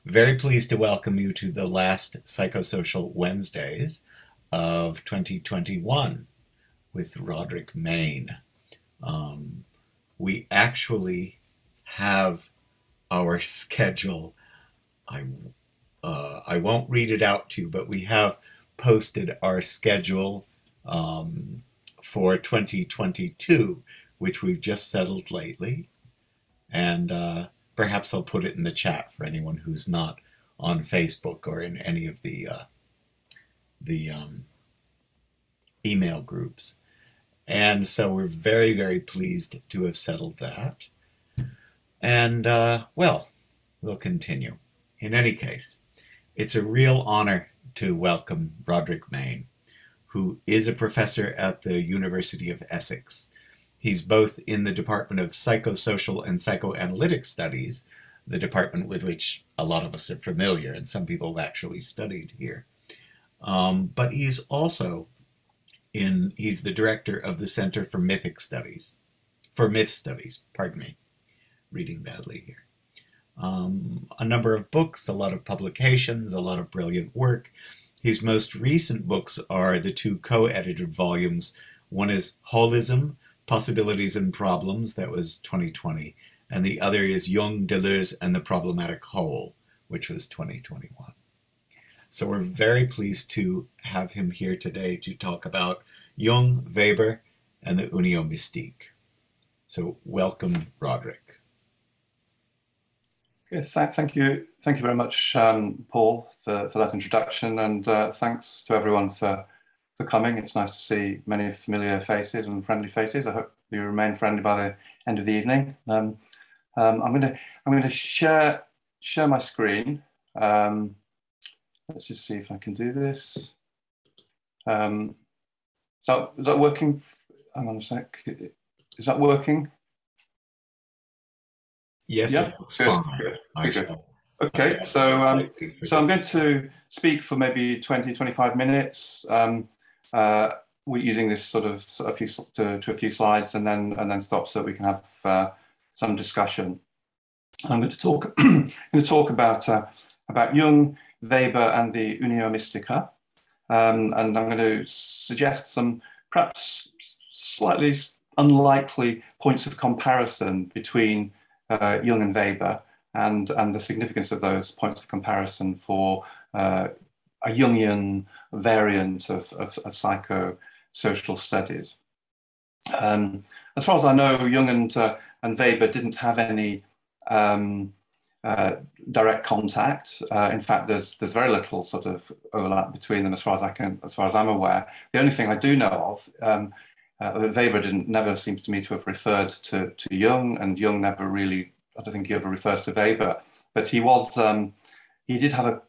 Very pleased to welcome you to the last Psychosocial Wednesdays of 2021 with Roderick Main. We actually have our schedule. I won't read it out to you, but we have posted our schedule for 2022, which we've just settled lately. And perhaps I'll put it in the chat for anyone who's not on Facebook or in any of the email groups. And so we're very, very pleased to have settled that. And well, we'll continue. In any case, it's a real honor to welcome Roderick Main, who is a professor at the University of Essex. He's both in the Department of Psychosocial and Psychoanalytic Studies, the department with which a lot of us are familiar, and some people have actually studied here. But he's also he's the director of the Center for Myth Studies, pardon me, reading badly here. A number of books, a lot of publications, a lot of brilliant work. His most recent books are the two co-edited volumes. One is Holism, Possibilities and Problems, that was 2020, and the other is Jung, Deleuze, and the Problematic Whole, which was 2021. So we're very pleased to have him here today to talk about Jung, Weber, and the unio mystique. So welcome, Roderick. Yes, thank you very much, Paul, for that introduction, and thanks to everyone for coming. It's nice to see many familiar faces and friendly faces. I hope you remain friendly by the end of the evening. I'm going to share my screen. Let's just see if I can do this. Is that working? Hang on a sec. Is that working? Yes, yeah? It looks fine. Good. Okay, so I'm going to speak for maybe 20-25 minutes. We're using this sort of a few slides and then stop so that we can have some discussion. I'm going to talk about Jung, Weber, and the unio mystica, and I'm going to suggest some perhaps slightly unlikely points of comparison between Jung and Weber, and the significance of those points of comparison for a Jungian variant of psychosocial studies. As far as I know, Jung and Weber didn't have any direct contact. In fact, there's very little sort of overlap between them as far as I'm aware. The only thing I do know of, Weber never seems to me to have referred to Jung, and Jung never really, I don't think he ever refers to Weber, but he did have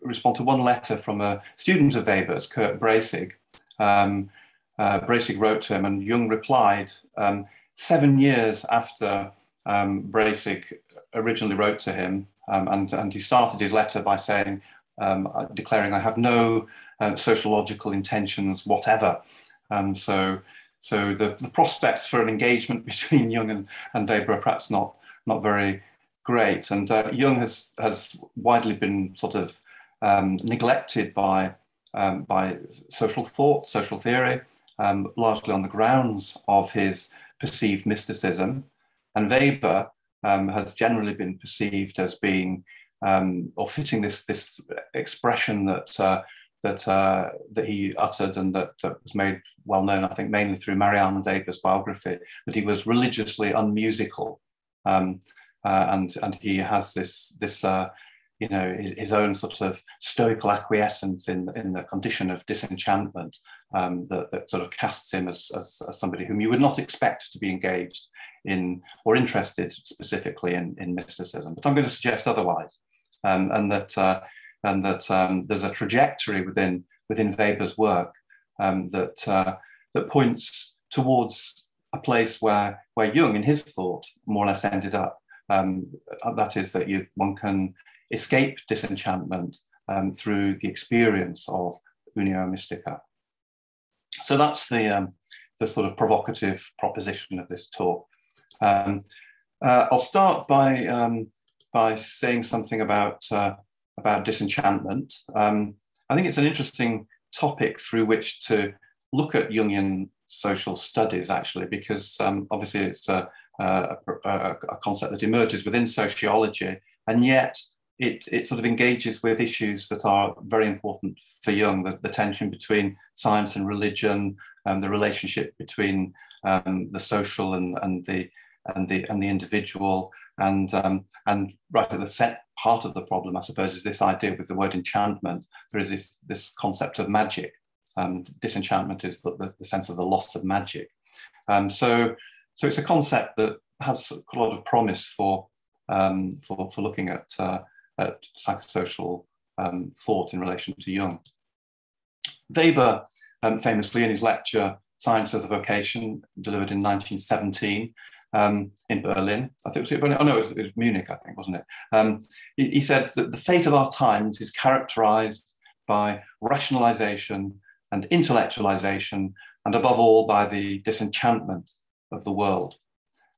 respond to one letter from a student of Weber's, Kurt Bracig. Bracig wrote to him, and Jung replied 7 years after Bracig originally wrote to him, and he started his letter by saying, declaring, "I have no sociological intentions whatever." So the prospects for an engagement between Jung and Weber are perhaps not very great. And Jung has widely been sort of neglected by social thought, social theory, largely on the grounds of his perceived mysticism. And Weber has generally been perceived as being, or fitting this expression that he uttered, and that was made well known, I think, mainly through Marianne Weber's biography, that he was religiously unmusical, and he has this you know, his own sort of stoical acquiescence in the condition of disenchantment, that sort of casts him as somebody whom you would not expect to be engaged in or interested specifically in mysticism. But I'm going to suggest otherwise, and that there's a trajectory within Weber's work that points towards a place where Jung, in his thought, more or less ended up. That is, that one can escape disenchantment through the experience of unio mystica. So that's the sort of provocative proposition of this talk. I'll start by by saying something about disenchantment. I think it's an interesting topic through which to look at Jungian social studies, actually, because obviously it's a concept that emerges within sociology, and yet it sort of engages with issues that are very important for Jung, the tension between science and religion, the relationship between the social and the individual, and right at the set part of the problem, I suppose, is this idea with the word enchantment. There is this concept of magic. Disenchantment is the sense of the loss of magic. So it's a concept that has a lot of promise for looking at psychosocial thought in relation to Jung. Weber, famously in his lecture Science as a Vocation, delivered in 1917 in Berlin. I think it was Berlin. Oh no, it was Munich, I think, wasn't it? He said that the fate of our times is characterized by rationalization and intellectualization, and above all by the disenchantment of the world.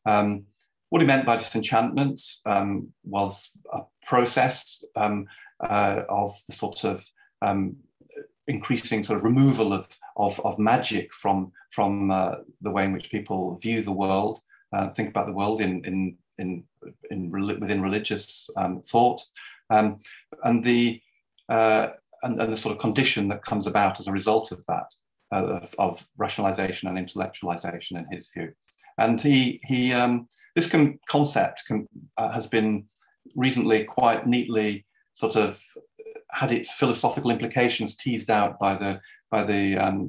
What he meant by disenchantment was a process of the sort of increasing sort of removal of magic from the way in which people view the world, think about the world within religious thought, and the sort of condition that comes about as a result of that, of rationalization and intellectualization, in his view. And this concept has been recently quite neatly sort of had its philosophical implications teased out by the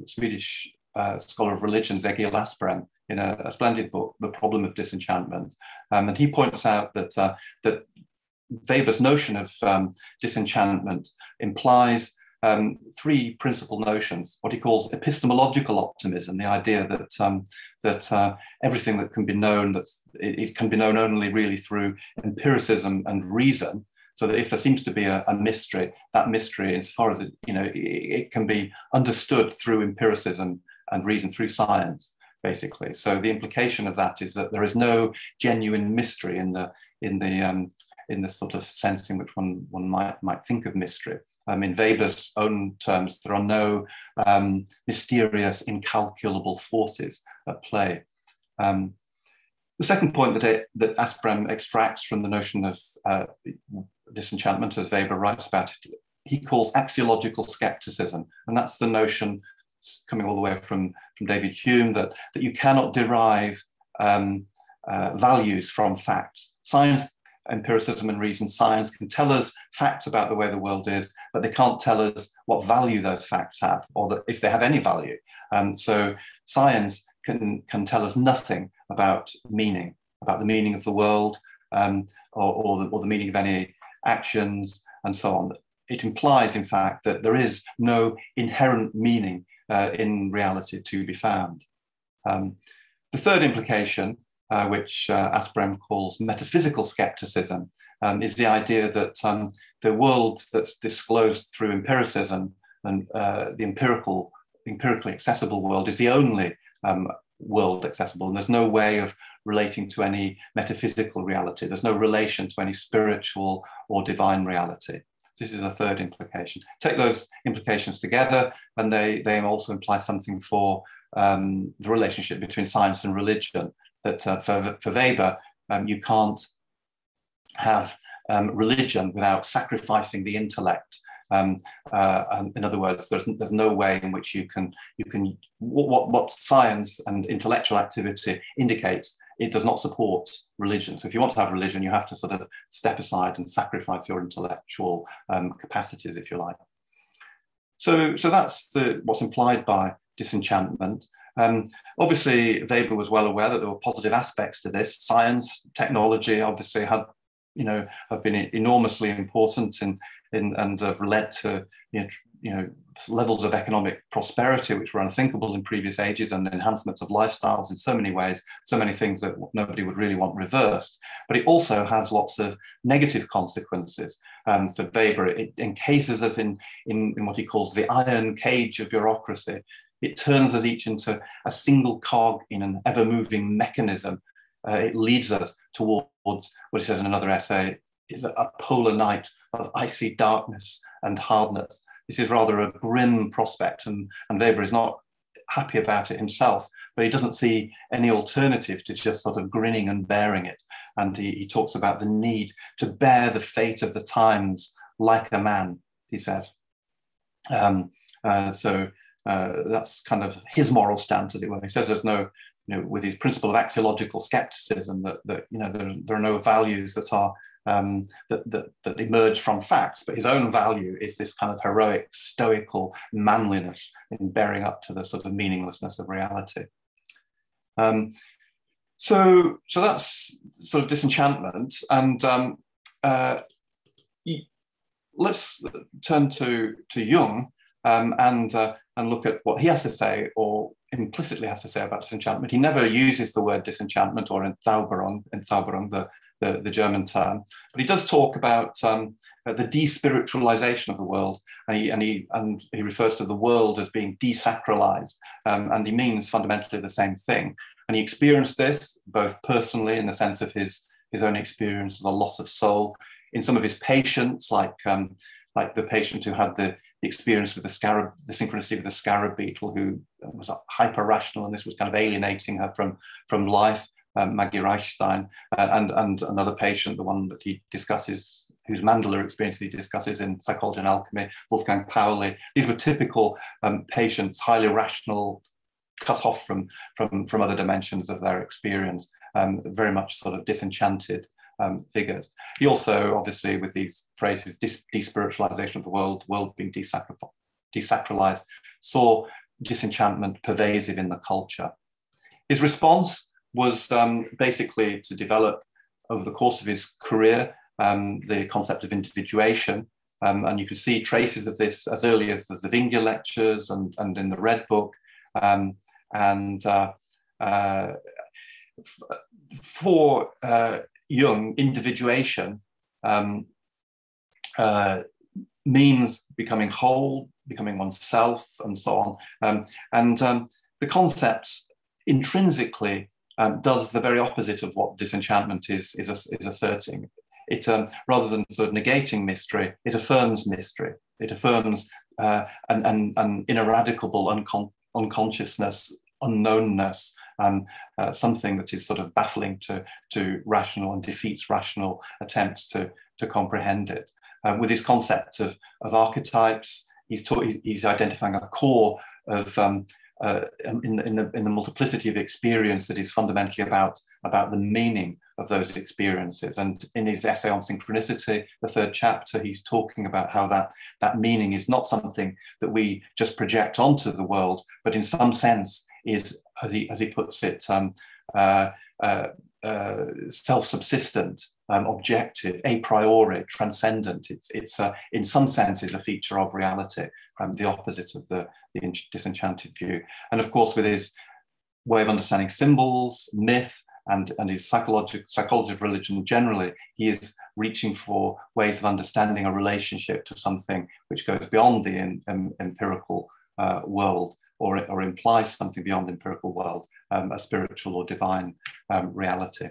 Swedish scholar of religions, Egil Asprem, in a splendid book, The Problem of Disenchantment. And he points out that Weber's notion of disenchantment implies three principal notions: what he calls epistemological optimism, the idea that everything that can be known, that it can be known only really through empiricism and reason. So that if there seems to be a mystery, that mystery, as far as it can be understood through empiricism and reason, through science, basically. So the implication of that is that there is no genuine mystery in the sort of sense in which one might think of mystery. In Weber's own terms, there are no mysterious, incalculable forces at play. The second point that Asprem extracts from the notion of disenchantment, as Weber writes about it, he calls axiological skepticism. And that's the notion, coming all the way from David Hume, that you cannot derive values from facts. Science, empiricism and reason, science can tell us facts about the way the world is, but they can't tell us what value those facts have, or if they have any value. So science can tell us nothing about meaning, about the meaning of the world, or the meaning of any actions, and so on. It implies, in fact, that there is no inherent meaning in reality to be found. The third implication, which Asprem calls metaphysical skepticism, is the idea that the world that's disclosed through empiricism and the empirically accessible world is the only world accessible, and there's no way of relating to any metaphysical reality. There's no relation to any spiritual or divine reality. This is the third implication. Take those implications together, and they also imply something for the relationship between science and religion. That for Weber, you can't have religion without sacrificing the intellect. In other words, there's no way in which you can what science and intellectual activity indicates, it does not support religion. So if you want to have religion, you have to sort of step aside and sacrifice your intellectual capacities, if you like. So that's what's implied by disenchantment. Obviously, Weber was well aware that there were positive aspects to this. Science, technology, obviously have been enormously important and have led to levels of economic prosperity which were unthinkable in previous ages, and enhancements of lifestyles in so many ways, so many things that nobody would really want reversed. But it also has lots of negative consequences. For Weber, it encases us in what he calls the iron cage of bureaucracy. It turns us each into a single cog in an ever-moving mechanism. It leads us towards what he says in another essay, is a polar night of icy darkness and hardness. This is rather a grim prospect, and Weber is not happy about it himself, but he doesn't see any alternative to just sort of grinning and bearing it. And he talks about the need to bear the fate of the times like a man, he says. So that's kind of his moral stance, as it were. He says there's no, with his principle of axiological skepticism, that there are no values that are that emerge from facts, but his own value is this kind of heroic, stoical manliness in bearing up to the sort of meaninglessness of reality. So that's sort of disenchantment, and let's turn to Jung and look at what he has to say, or implicitly has to say, about disenchantment. He never uses the word disenchantment or Entzauberung, the German term, but he does talk about the despiritualization of the world, and he refers to the world as being desacralized, and he means fundamentally the same thing. And he experienced this both personally, in the sense of his own experience of the loss of soul, in some of his patients, like the patient who had the experience with the scarab, the synchronicity with the scarab beetle, who was hyper rational, and this was kind of alienating her from life. Maggie Reichstein, and another patient, the one that he discusses, whose mandala experience he discusses in Psychology and Alchemy, Wolfgang Pauli. These were typical patients, highly rational, cut off from other dimensions of their experience, very much sort of disenchanted figures. He also, obviously, with these phrases, despiritualization of the world being desacralized, saw disenchantment pervasive in the culture. His response was basically to develop, over the course of his career, the concept of individuation. And you can see traces of this as early as the Vinge lectures and in the Red Book. For Jung, individuation means becoming whole, becoming oneself, and so on. The concept intrinsically does the very opposite of what disenchantment is asserting. It, rather than sort of negating mystery, it affirms mystery. It affirms an ineradicable unconsciousness, unknownness, something that is sort of baffling to rational and defeats rational attempts to comprehend it. With his concept of archetypes, he's identifying a core of in the multiplicity of experience that is fundamentally about the meaning of those experiences. And in his essay on synchronicity, the third chapter, he's talking about how that meaning is not something that we just project onto the world, but in some sense is, as he puts it, self-subsistent, objective, a priori, transcendent. It's in some sense is a feature of reality, the opposite of the disenchanted view. And of course, with his way of understanding symbols, myth, and his psychology of religion generally, he is reaching for ways of understanding a relationship to something which goes beyond the empirical world, or implies something beyond the empirical world, a spiritual or divine reality.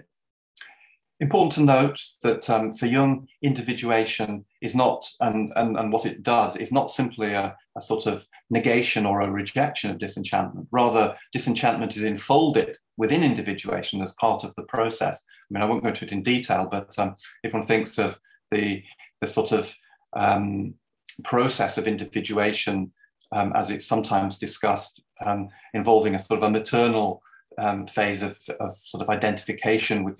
Important to note that for Jung, individuation is not, and what it does, is not simply a sort of negation or a rejection of disenchantment. Rather, disenchantment is enfolded within individuation as part of the process. I mean, I won't go into it in detail, but if one thinks of the sort of process of individuation as it's sometimes discussed, involving a sort of a maternal phase of sort of identification with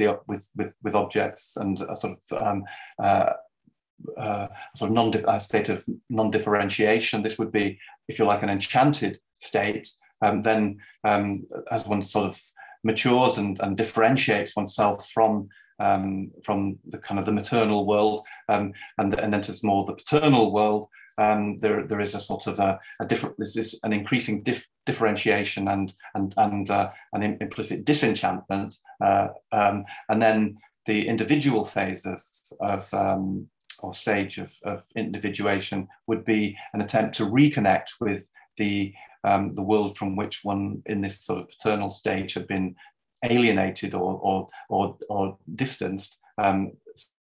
objects, and a sort of state of non-differentiation. This would be, if you like, an enchanted state. Then, as one sort of matures and differentiates oneself from the kind of the maternal world, and enters more the paternal world, there is a sort of an increasing differentiation and an implicit disenchantment, and then the individual phase or stage of individuation would be an attempt to reconnect with the world from which one, in this sort of paternal stage, had been alienated or distanced,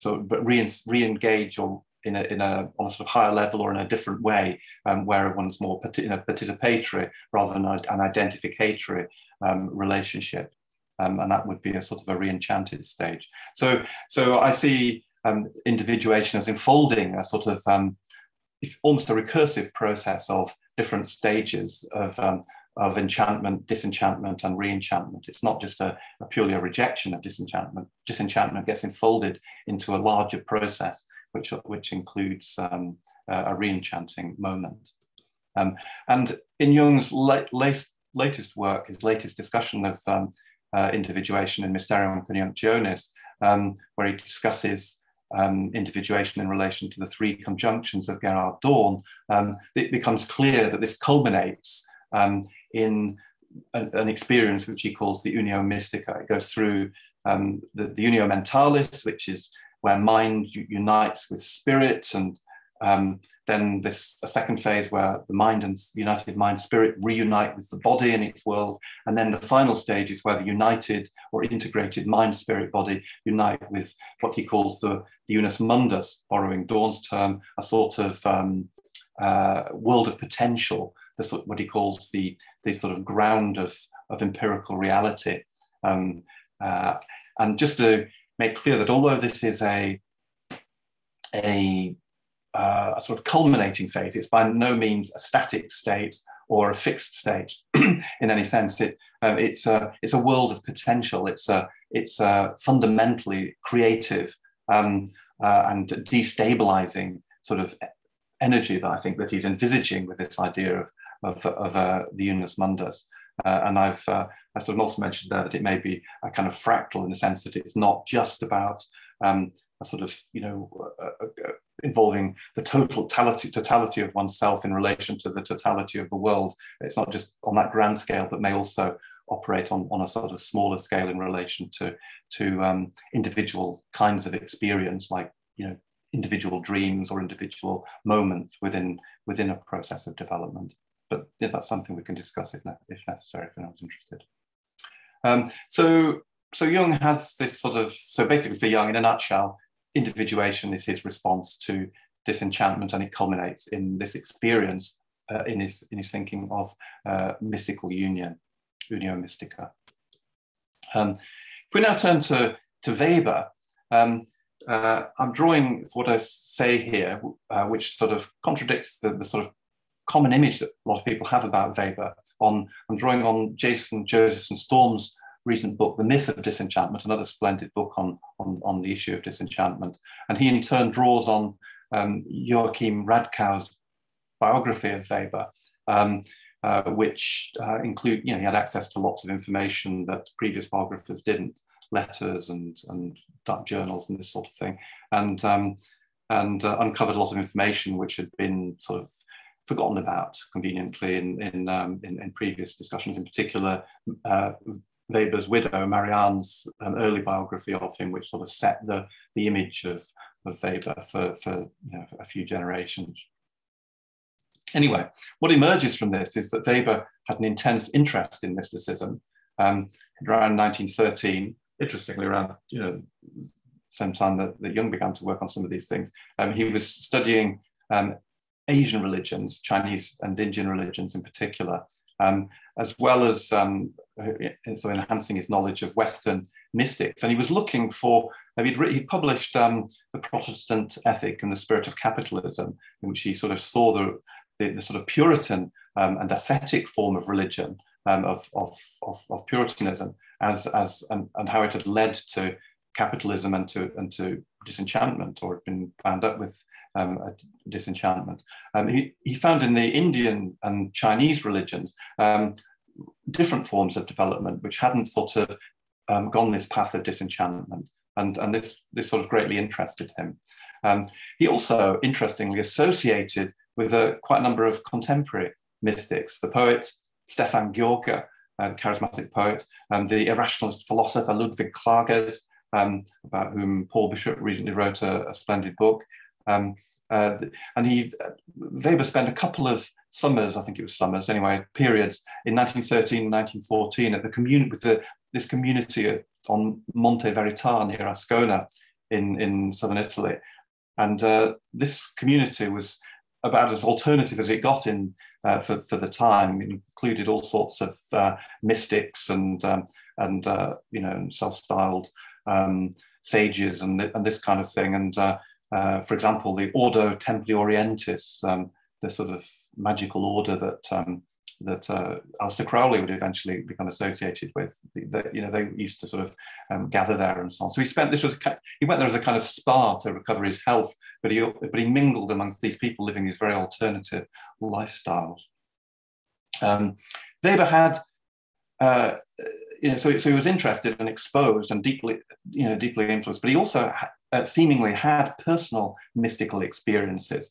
but re-engage or on a sort of higher level or in a different way, where one's more participatory rather than an identificatory relationship. And that would be a sort of a re-enchanted stage. So I see individuation as enfolding a sort of almost a recursive process of different stages of enchantment, disenchantment, and re-enchantment. It's not just purely a rejection of disenchantment. Disenchantment gets enfolded into a larger process, which includes a re-enchanting moment. And in Jung's latest work, his latest discussion of individuation in Mysterium Coniunctionis, where he discusses individuation in relation to the three conjunctions of Gerard Dorn, it becomes clear that this culminates in an experience which he calls the unio mystica. It goes through the unio mentalis, which is where mind unites with spirit, and then a second phase where the mind and united mind spirit reunite with the body in its world, and then the final stage is where the united or integrated mind spirit body unite with what he calls the unus mundus, borrowing Dorn's term, a sort of world of potential, what he calls the sort of ground of empirical reality. And just to make clear that although this is a sort of culminating phase, it's by no means a static state or a fixed state in any sense. It's a world of potential. It's fundamentally creative and destabilizing sort of energy that I think that he's envisaging with this idea of the unus mundus. And I've sort of also mentioned there that it may be a kind of fractal in the sense that it's not just about a sort of, involving the totality of oneself in relation to the totality of the world. It's not just on that grand scale, but may also operate on a sort of smaller scale in relation to individual kinds of experience, like, individual dreams or individual moments within a process of development. But yes, that's something we can discuss if necessary, if anyone's interested. So Jung has this sort of, so basically for Jung, in a nutshell, individuation is his response to disenchantment, and it culminates in this experience in his thinking of mystical union, unio mystica. If we now turn to Weber, I'm drawing what I say here, which sort of contradicts the sort of common image that a lot of people have about Weber. I'm drawing on Jason Josephson Storm's recent book, The Myth of Disenchantment, another splendid book on the issue of disenchantment. And he in turn draws on Joachim Radkau's biography of Weber, which include, he had access to lots of information that previous biographers didn't, letters and dark journals and this sort of thing, and uncovered a lot of information which had been sort of forgotten about conveniently in previous discussions, in particular Weber's widow, Marianne's early biography of him, which sort of set the image of Weber for a few generations. Anyway, what emerges from this is that Weber had an intense interest in mysticism. Around 1913, interestingly, around same time that Jung began to work on some of these things, he was studying Asian religions, Chinese and Indian religions in particular, as well as so enhancing his knowledge of Western mystics. And he was looking for, he published The Protestant Ethic and the Spirit of Capitalism, in which he sort of saw the sort of Puritan and ascetic form of religion, of Puritanism, and how it had led to capitalism and to disenchantment, or had been bound up with disenchantment. He found in the Indian and Chinese religions different forms of development which hadn't sort of gone this path of disenchantment, and this sort of greatly interested him. He also, interestingly, associated with quite a number of contemporary mystics, the poet Stefan Gjorke, the charismatic poet, the irrationalist philosopher Ludwig Klages, about whom Paul Bishop recently wrote a splendid book. And Weber spent a couple of summers, I think it was summers anyway, periods in 1913 and 1914 at the this community on Monte Verità near Ascona, in southern Italy. And this community was about as alternative as it got in for the time. It included all sorts of mystics and self-styled sages and this kind of thing. And for example, the Ordo Templi Orientis, the sort of magical order that Aleister Crowley would eventually become associated with. They used to sort of gather there and so on. So he went there as a kind of spa to recover his health, but he mingled amongst these people living these very alternative lifestyles. Weber had, so he was interested and exposed and deeply influenced, but he also seemingly had personal mystical experiences.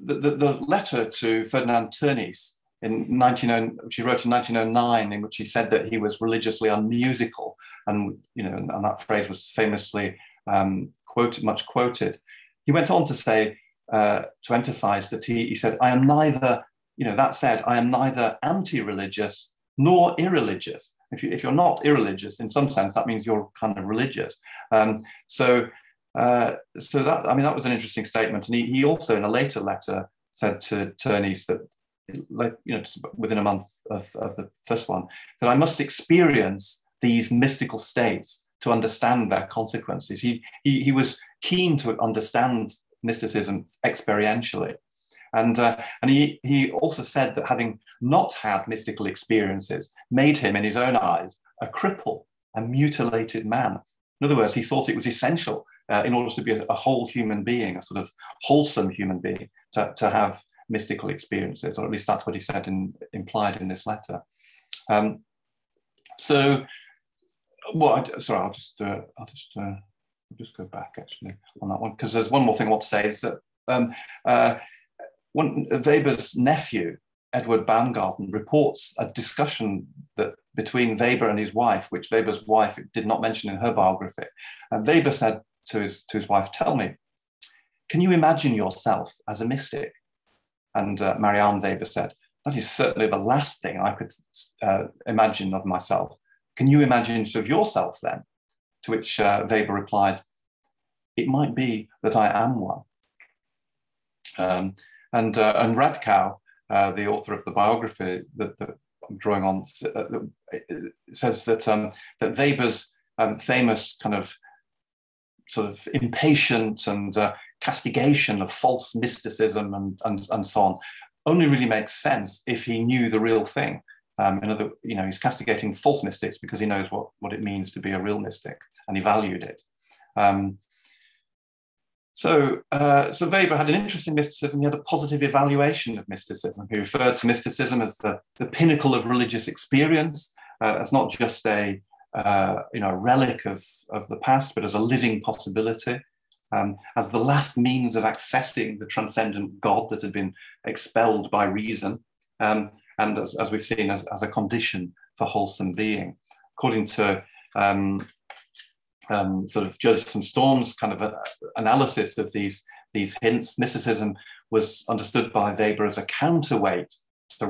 The letter to Ferdinand Tönnies which he wrote in 1909, in which he said that he was religiously unmusical, and that phrase was famously much quoted. He went on to say, to emphasize that he said, I am neither, that said, I am neither anti-religious nor irreligious. If you're not irreligious, in some sense, that means you're kind of religious. So that was an interesting statement. And he also, in a later letter, said to Tönnies that, within a month of the first one, that I must experience these mystical states to understand their consequences. He was keen to understand mysticism experientially. And he also said that having not had mystical experiences made him, in his own eyes, a cripple, a mutilated man. In other words, he thought it was essential in order to be a whole human being, a sort of wholesome human being, to have mystical experiences, or at least that's what he said implied in this letter. I'll just go back actually on that one, because there's one more thing I want to say, is that Weber's nephew, Edward Baumgarten, reports a discussion between Weber and his wife, which Weber's wife did not mention in her biography. And Weber said to his wife, tell me, can you imagine yourself as a mystic? And Marianne Weber said, that is certainly the last thing I could imagine of myself. Can you imagine it of yourself then? To which Weber replied, it might be that I am one. And Radkow, the author of the biography that I'm drawing on, says that Weber's famous kind of sort of impatient and castigation of false mysticism and so on only really makes sense if he knew the real thing. He's castigating false mystics because he knows what it means to be a real mystic, and he valued it. So Weber had an interest in mysticism. He had a positive evaluation of mysticism. He referred to mysticism as the pinnacle of religious experience, as not just a relic of the past, but as a living possibility, as the last means of accessing the transcendent God that had been expelled by reason, and as we've seen, as a condition for wholesome being. According to sort of Joseph Storm's kind of analysis of these hints, mysticism was understood by Weber as a counterweight to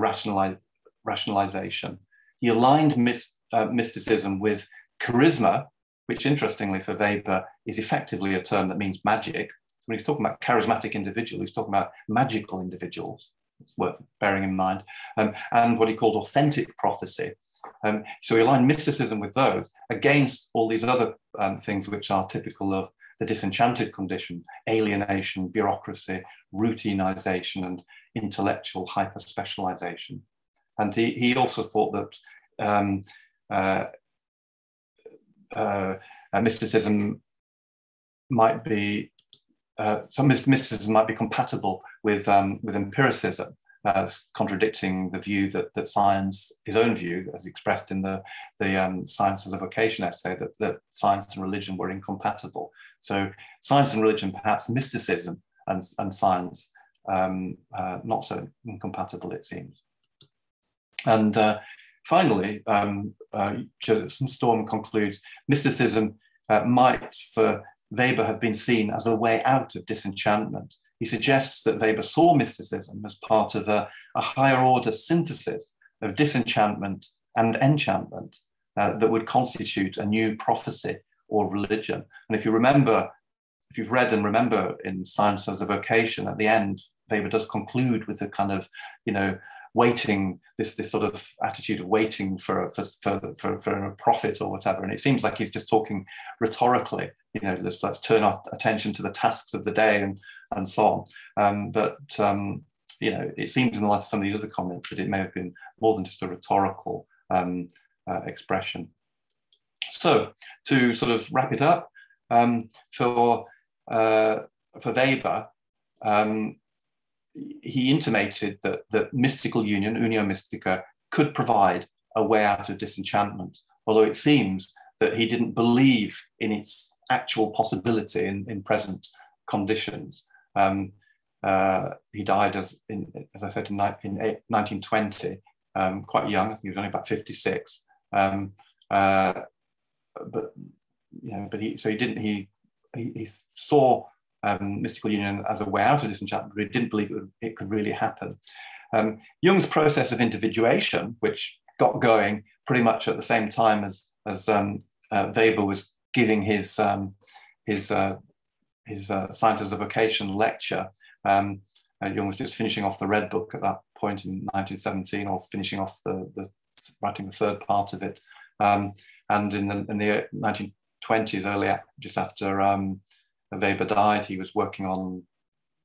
rationalization. He aligned mysticism with charisma, which interestingly for Weber is effectively a term that means magic. So when he's talking about charismatic individuals, he's talking about magical individuals. It's worth bearing in mind. And what he called authentic prophecy. So he aligned mysticism with those against all these other things which are typical of the disenchanted condition: alienation, bureaucracy, routinization, and intellectual hyper-specialization. And he also thought that mysticism might be mysticism might be compatible with empiricism, as contradicting the view that science, his own view, as expressed in the Science as a Vocation essay, that science and religion were incompatible. So science and religion, perhaps mysticism and science, not so incompatible, it seems. And finally, Joseph Storm concludes, mysticism might, for Weber, have been seen as a way out of disenchantment. He suggests that Weber saw mysticism as part of a higher order synthesis of disenchantment and enchantment, that would constitute a new prophecy or religion. And if you remember, if you've read and remember in Science as a Vocation, at the end, Weber does conclude with a kind of, waiting, this sort of attitude of waiting for a prophet or whatever. And it seems like he's just talking rhetorically, let's turn our attention to the tasks of the day and so on. But it seems in the light of some of these other comments that it may have been more than just a rhetorical expression. So to sort of wrap it up, for Weber, he intimated that mystical union, unio mystica, could provide a way out of disenchantment, although it seems that he didn't believe in its actual possibility in present conditions. He died, as I said, in 1920, quite young. I think he was only about 56. He saw mystical union as a way out of disenchantment, but he didn't believe it could really happen. Jung's process of individuation, which got going pretty much at the same time as Weber was giving his Science as a Vocation lecture. Jung was just finishing off the Red Book at that point in 1917, or finishing off writing the third part of it. And in the 1920s, early, just after Weber died, he was working on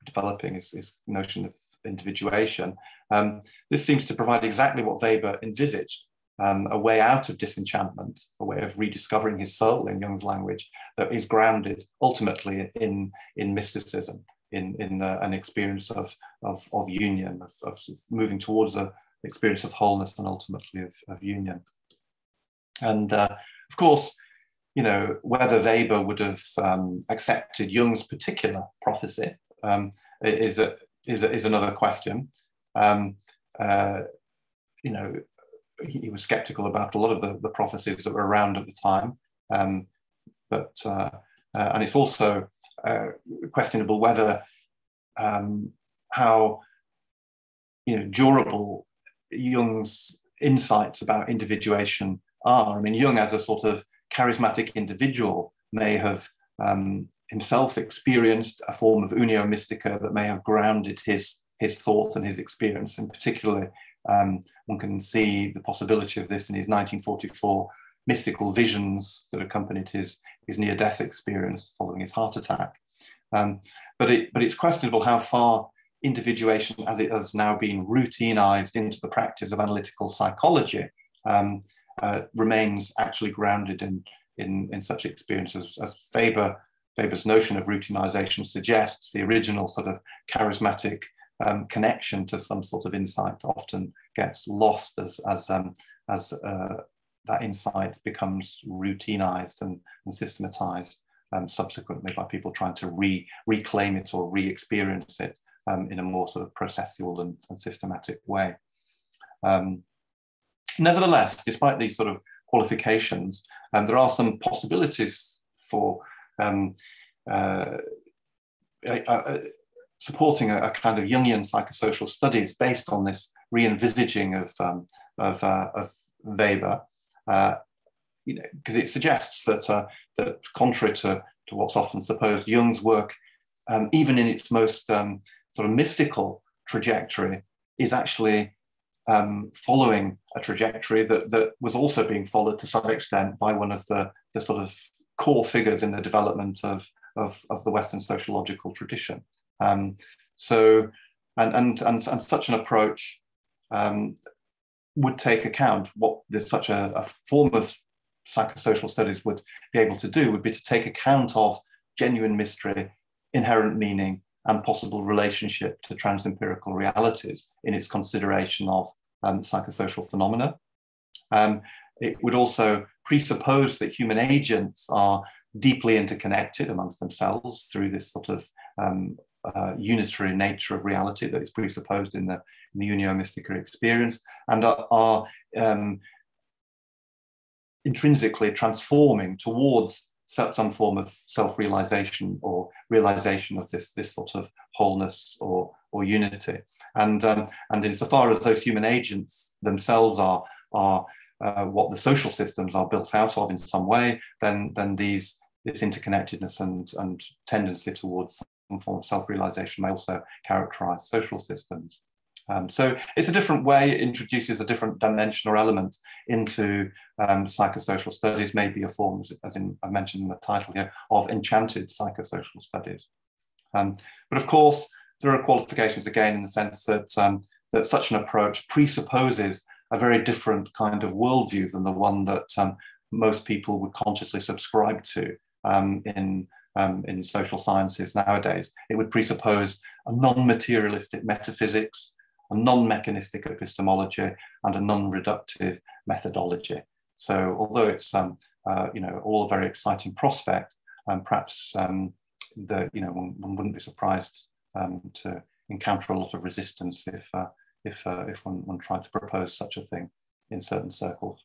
developing his notion of individuation. This seems to provide exactly what Weber envisaged, a way out of disenchantment, a way of rediscovering his soul, in Jung's language, that is grounded ultimately in mysticism, in an experience of union, of moving towards an experience of wholeness and ultimately of union. And of course, whether Weber would have accepted Jung's particular prophecy is another question. He was skeptical about a lot of the prophecies that were around at the time, and it's also questionable whether how durable Jung's insights about individuation are. I mean, Jung, as a sort of charismatic individual, may have himself experienced a form of unio mystica that may have grounded his thoughts and his experience. And particularly, one can see the possibility of this in his 1944 mystical visions that accompanied his near-death experience following his heart attack. But it's questionable how far individuation, as it has now been routinized into the practice of analytical psychology, remains actually grounded in such experiences as Weber's notion of routinization suggests. The original sort of charismatic connection to some sort of insight often gets lost as that insight becomes routinized and systematized subsequently by people trying to reclaim it or re-experience it in a more sort of processual and systematic way. Nevertheless, despite these sort of qualifications, there are some possibilities for supporting a kind of Jungian psychosocial studies based on this re-envisaging of Weber, because it suggests that contrary to what's often supposed, Jung's work, even in its most sort of mystical trajectory, is actually following a trajectory that was also being followed to some extent by one of the sort of core figures in the development of the Western sociological tradition. So such an approach would take account what such a form of psychosocial studies would be able to do, would be to take account of genuine mystery, inherent meaning, and possible relationship to trans-empirical realities in its consideration of psychosocial phenomena. It would also presuppose that human agents are deeply interconnected amongst themselves through this sort of unitary nature of reality that is presupposed in the unio mystica experience, and are intrinsically transforming towards some form of self-realization or realization of this sort of wholeness or unity. And insofar as those human agents themselves are what the social systems are built out of in some way, then this interconnectedness and tendency towards some form of self-realization may also characterize social systems. So it's a different way, it introduces a different dimension or element into psychosocial studies, maybe a form, as I mentioned in the title here, of enchanted psychosocial studies. But of course, there are qualifications again in the sense that, that such an approach presupposes a very different kind of worldview than the one that most people would consciously subscribe to in social sciences nowadays. It would presuppose a non-materialistic metaphysics, a non-mechanistic epistemology, and a non-reductive methodology. So although it's all a very exciting prospect, perhaps one wouldn't be surprised to encounter a lot of resistance if one tried to propose such a thing in certain circles.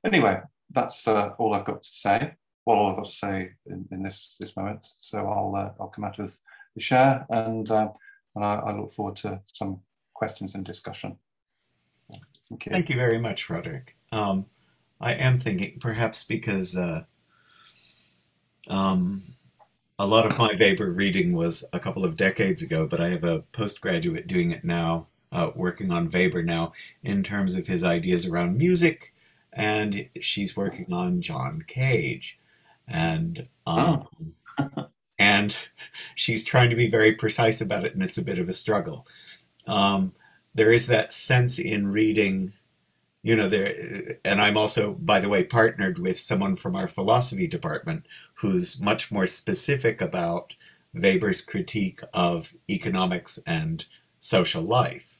Anyway, that's all I've got to say. Well, all I've got to say in this moment. So I'll come out with the share, and I look forward to some questions and discussion. Thank you. Thank you very much, Roderick. I am thinking, perhaps because a lot of my Weber reading was a couple of decades ago, but I have a postgraduate doing it now, working on Weber now in terms of his ideas around music, and she's working on John Cage. And and she's trying to be very precise about it, and it's a bit of a struggle. There is that sense in reading, and I'm also, by the way, partnered with someone from our philosophy department who's much more specific about Weber's critique of economics and social life.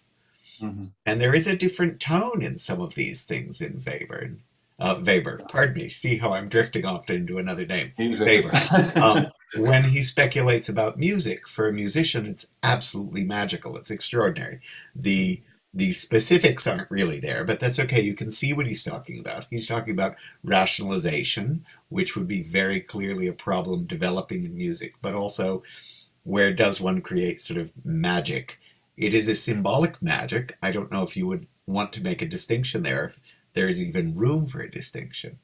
Mm-hmm. And there is a different tone in some of these things in Weber. Pardon me, see how I'm drifting off into another name. Weber. When he speculates about music, for a musician, it's absolutely magical. It's extraordinary. The specifics aren't really there, but that's okay. You can see what he's talking about. He's talking about rationalization, which would be very clearly a problem developing in music, but also where does one create sort of magic? It is a symbolic magic. I don't know if you would want to make a distinction there, if there's even room for a distinction.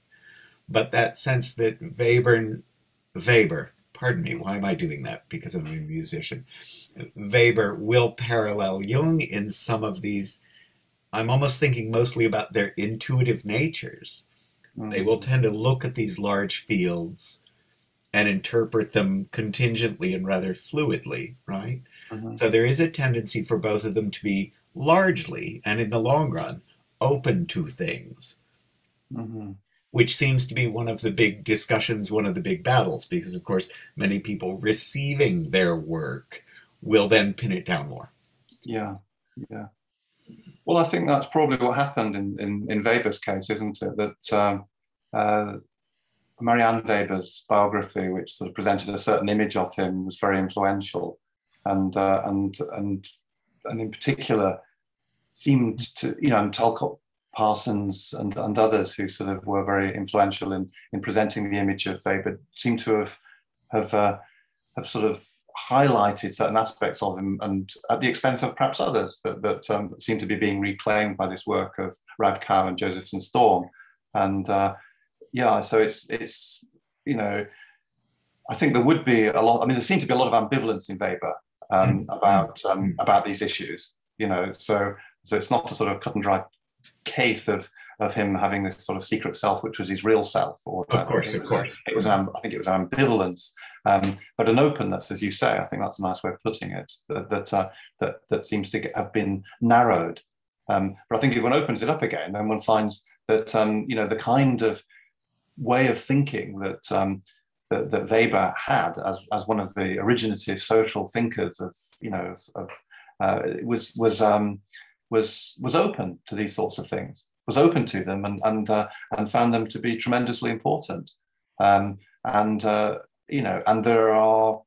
But that sense that Weber, pardon me, why am I doing that? Because I'm a musician. Weber will parallel Jung in some of these. I'm almost thinking mostly about their intuitive natures. Mm-hmm. They will tend to look at these large fields and interpret them contingently and rather fluidly, right? Mm-hmm. So there is a tendency for both of them to be largely, and in the long run, open to things. Mm-hmm. Which seems to be one of the big discussions, one of the big battles, because, of course, many people receiving their work will then pin it down more. Yeah. Well, I think that's probably what happened in Weber's case, isn't it? That Marianne Weber's biography, which sort of presented a certain image of him, was very influential, and in particular seemed to, and Talcott Parsons and others who sort of were very influential in presenting the image of Weber seem to have sort of highlighted certain aspects of him, and at the expense of perhaps others that seem to be being reclaimed by this work of Radkow and Josephson Storm. And so it's I think there would be a lot. I mean, there seemed to be a lot of ambivalence in Weber about these issues. So it's not a sort of cut and dry case of him having this sort of secret self, which was his real self. Or of course. It was I think it was ambivalence, but an openness, as you say. I think that's a nice way of putting it. That seems to have been narrowed. But I think if one opens it up again, then one finds that the kind of way of thinking that Weber had as one of the originative social thinkers was open to these sorts of things, was open to them, and found them to be tremendously important. And there are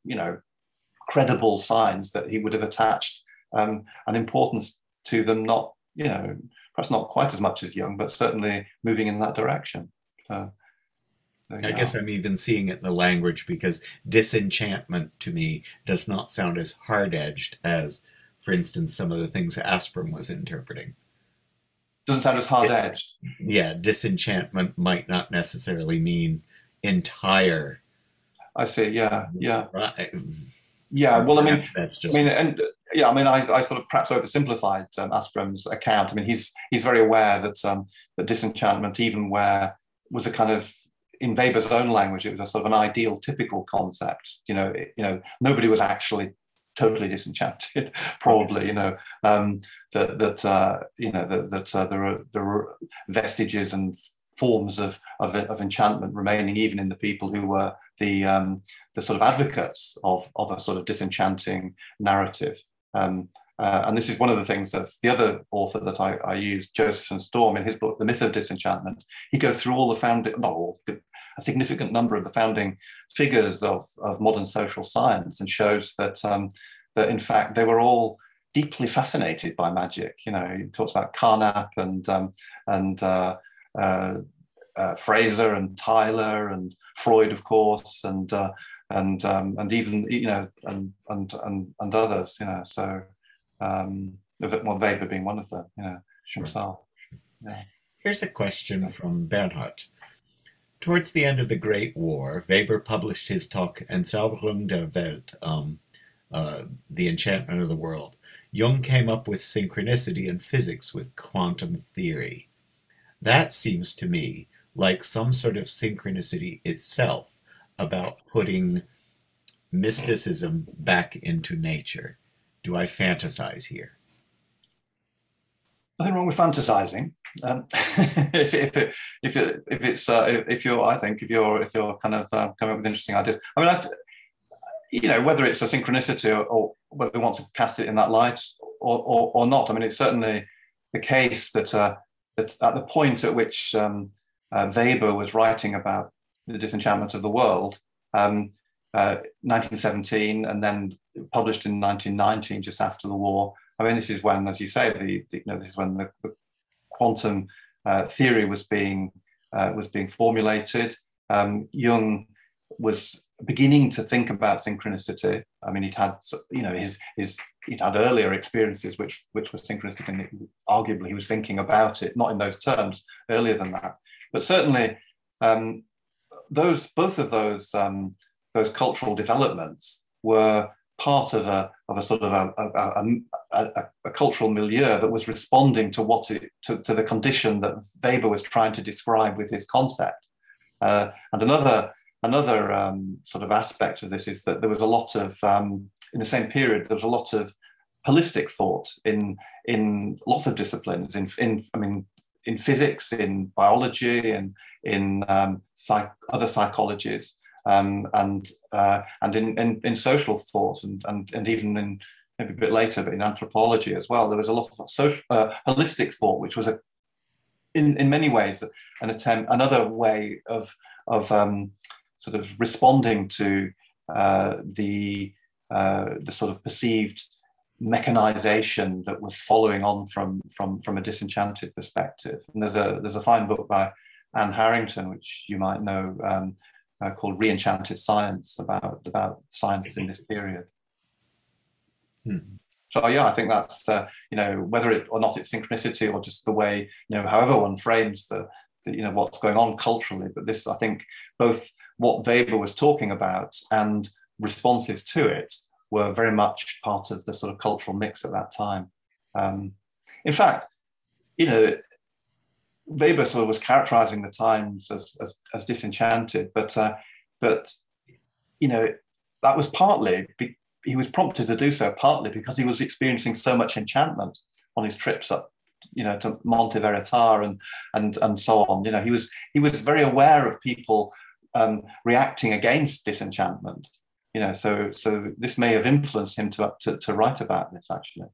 credible signs that he would have attached an importance to them, not perhaps not quite as much as Jung, but certainly moving in that direction. I guess I'm even seeing it in the language, because disenchantment to me does not sound as hard-edged as, for instance, some of the things Aspram was interpreting. Doesn't sound as hard-edged. Yeah, disenchantment might not necessarily mean entire. I see. Yeah, yeah, Right. yeah. Well, I mean, That's I just mean, and yeah, I mean, I sort of perhaps oversimplified Asprem's account. I mean, he's very aware that that disenchantment, even where was a kind of in Weber's own language, it was a sort of an ideal, typical concept. Nobody was actually totally disenchanted, probably. There are vestiges and forms of enchantment remaining even in the people who were the sort of advocates of a sort of disenchanting narrative. And this is one of the things that the other author that I used, Josephson Storm, in his book, The Myth of Disenchantment, he goes through all the founding, not all, a significant number of the founding figures of modern social science, and shows that that in fact they were all deeply fascinated by magic. He talks about Carnap and Fraser and Tyler and Freud, of course, and even and others. So Weber being one of them. Himself. Yeah. Here's a question from Bernhard. Towards the end of the Great War, Weber published his talk Entzauberung der Welt, the enchantment of the world. Jung came up with synchronicity in physics with quantum theory. That seems to me like some sort of synchronicity itself, about putting mysticism back into nature. Do I fantasize here? Nothing wrong with fantasizing. If you're kind of coming up with interesting ideas. I mean, whether it's a synchronicity or whether we want to cast it in that light or not. I mean, it's certainly the case that that's at the point at which Weber was writing about the disenchantment of the world, 1917, and then published in 1919, just after the war. I mean, this is when, as you say, this is when the quantum theory was being formulated. Jung was beginning to think about synchronicity. I mean, he'd had earlier experiences which were synchronistic, and arguably he was thinking about it not in those terms earlier than that. But certainly, both of those cultural developments were part of a sort of a cultural milieu that was responding to to the condition that Weber was trying to describe with his concept. And another sort of aspect of this is that there was a lot of in the same period there was a lot of holistic thought in lots of disciplines, in physics, in biology, and in other psychologies. And in social thought, and even in maybe a bit later, but in anthropology as well, there was a lot of holistic thought, which was in many ways another way of sort of responding to the sort of perceived mechanization that was following on from a disenchanted perspective. And there's a fine book by Anne Harrington, which you might know, called Re-Enchanted Science, about science in this period. So yeah, I think that's whether it or not it's synchronicity or just the way however one frames the what's going on culturally. But this, I think, both what Weber was talking about and responses to it were very much part of the sort of cultural mix at that time. In fact, Weber sort of was characterizing the times as disenchanted, but that was partly he was prompted to do so partly because he was experiencing so much enchantment on his trips up, to Monte Veritar and so on. He was very aware of people reacting against disenchantment. So this may have influenced him to write about this, actually.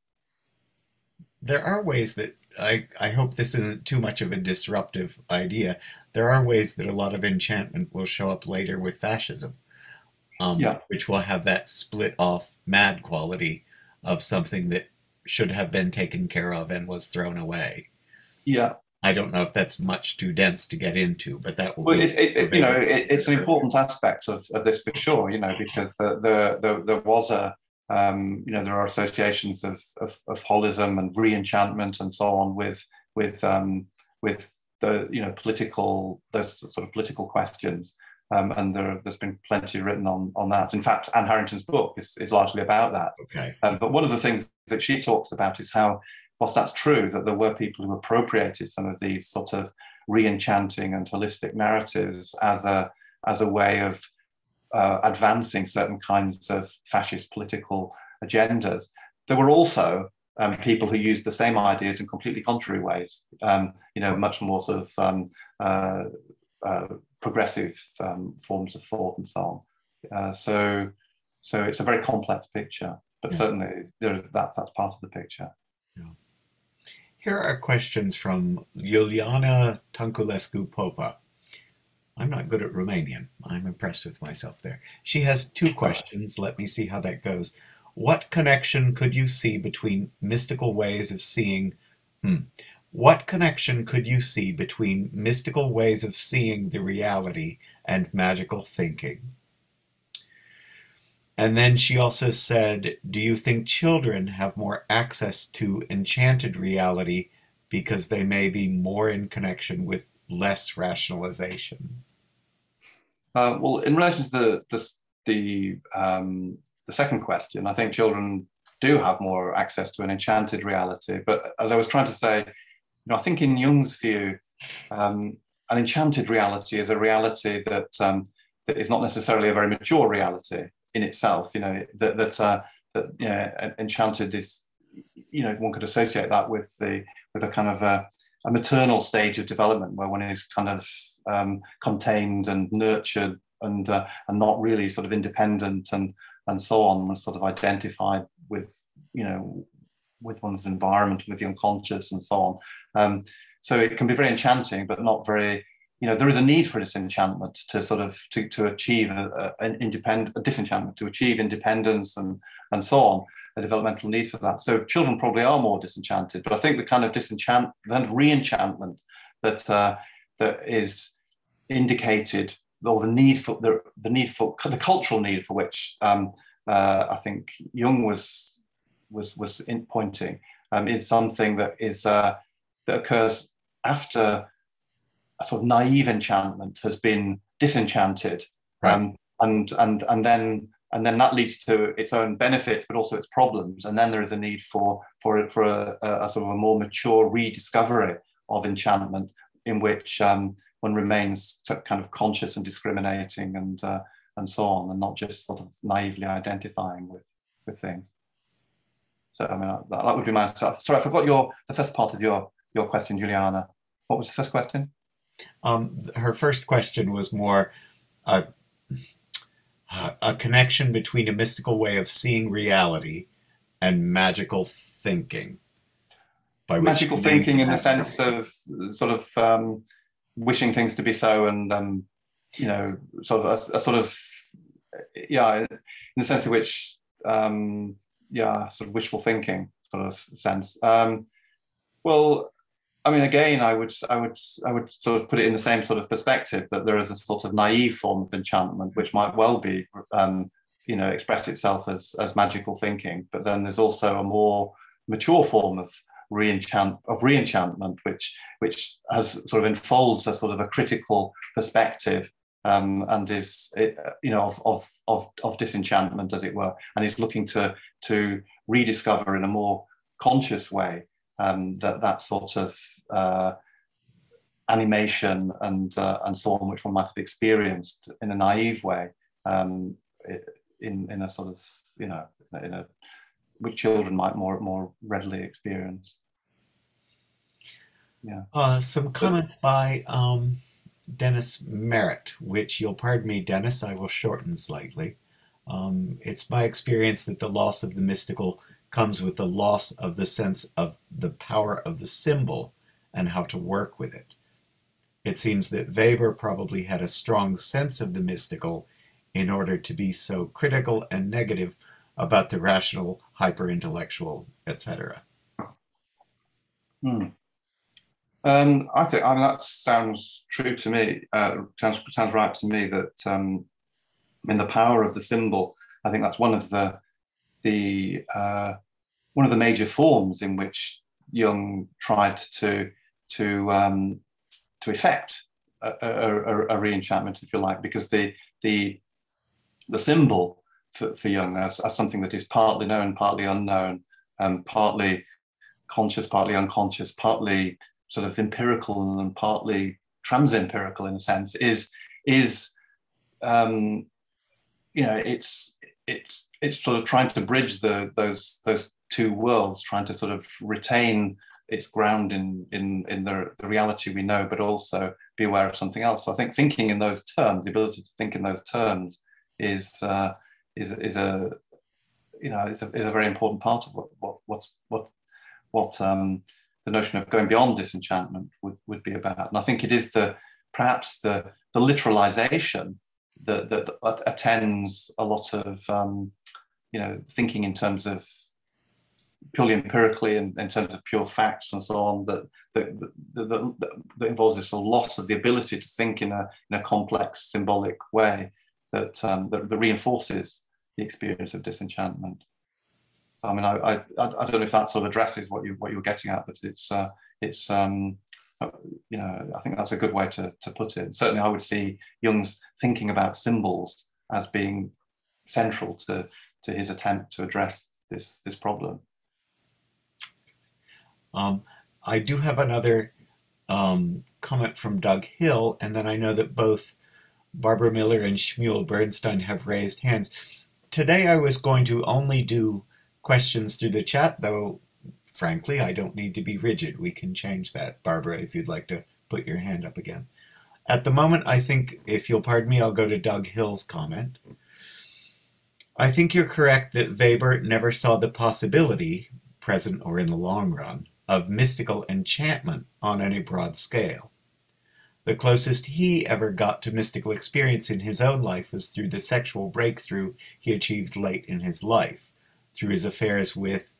There are ways that I hope this isn't too much of a disruptive idea. There are ways that a lot of enchantment will show up later with fascism, which will have that split off mad quality of something that should have been taken care of and was thrown away. Yeah. I don't know if that's much too dense to get into, but that will well, it's an important aspect of this for sure, because there was there are associations of holism and re-enchantment and so on with with the political, those sort of political questions. And there's been plenty written on that. In fact, Anne Harrington's book is largely about that. Okay. But one of the things that she talks about is how, whilst that's true, that there were people who appropriated some of these sort of re-enchanting and holistic narratives as a way of advancing certain kinds of fascist political agendas. There were also people who used the same ideas in completely contrary ways, much more sort of progressive forms of thought and so on. So it's a very complex picture, but certainly that's part of the picture. Yeah. Here are questions from Juliana Tanculescu Popa. I'm not good at Romanian. I'm impressed with myself there. She has two questions. Let me see how that goes. What connection could you see between mystical ways of seeing? What connection could you see between mystical ways of seeing the reality and magical thinking? And then she also said, do you think children have more access to enchanted reality because they may be more in connection with less rationalization? Well, in relation to the second question, I think children do have more access to an enchanted reality. But as I was trying to say, I think in Jung's view, an enchanted reality is a reality that is not necessarily a very mature reality in itself. Enchanted is, one could associate that with a kind of a maternal stage of development where one is kind of contained and nurtured and not really sort of independent and so on, was sort of identified with with one's environment, with the unconscious and so on. So it can be very enchanting, but not very, there is a need for disenchantment to sort of to achieve a disenchantment, to achieve independence and so on, a developmental need for that. So children probably are more disenchanted, but I think the kind of re-enchantment that is indicated, or the cultural need for which I think Jung was pointing, is something that occurs after a sort of naive enchantment has been disenchanted, right. and then that leads to its own benefits, but also its problems. And then there is a need for a sort of a more mature rediscovery of enchantment, in which one remains kind of conscious and discriminating and so on, and not just sort of naively identifying with things. So I mean, that would be my answer. Sorry, I forgot the first part of your question, Juliana. What was the first question? Her first question was more a connection between a mystical way of seeing reality and magical thinking. Magical thinking in the sense of sort of wishing things to be so, and sort of in the sense in which sort of wishful thinking sort of sense. Well, I mean, again, I would sort of put it in the same sort of perspective, that there is a sort of naive form of enchantment which might well be, express itself as magical thinking. But then there's also a more mature form of re-enchantment, which has sort of enfolds a sort of a critical perspective, and is of disenchantment, as it were, and is looking to rediscover in a more conscious way that sort of animation and so on, which one might have experienced in a naive way, in a sort of which children might more readily experience. Yeah. Some comments by Dennis Merritt, which you'll pardon me, Dennis, I will shorten slightly. It's my experience that the loss of the mystical comes with the loss of the sense of the power of the symbol and how to work with it. It seems that Weber probably had a strong sense of the mystical in order to be so critical and negative about the rational, hyper-intellectual, etc. I think that sounds true to me. Sounds right to me, that in the power of the symbol, I think that's one of the major forms in which Jung tried to to effect a re-enchantment, if you like, because the symbol for Jung as something that is partly known, partly unknown, partly conscious, partly unconscious, partly sort of empirical and partly trans-empirical in a sense, is you know, it's sort of trying to bridge those two worlds, trying to sort of retain its ground in the reality we know, but also be aware of something else. So I think thinking in those terms, the ability to think in those terms, is a very important part of what the notion of going beyond disenchantment would be about. And I think it is perhaps the literalization that attends a lot of thinking in terms of purely empirically and in terms of pure facts and so on, that involves this loss of the ability to think in a complex symbolic way that reinforces the experience of disenchantment. So I mean, I don't know if that sort of addresses what you're getting at, but it's I think that's a good way to put it. Certainly, I would see Jung's thinking about symbols as being central to his attempt to address this problem. I do have another comment from Doug Hill, and then I know that both Barbara Miller and Shmuel Bernstein have raised hands. Today I was going to only do questions through the chat, though frankly I don't need to be rigid. We can change that. Barbara, if you'd like to put your hand up again. At the moment, I think, if you'll pardon me, I'll go to Doug Hill's comment. I think you're correct that Weber never saw the possibility, present or in the long run, of mystical enchantment on any broad scale. The closest he ever got to mystical experience in his own life was through the sexual breakthrough he achieved late in his life, through his affairs with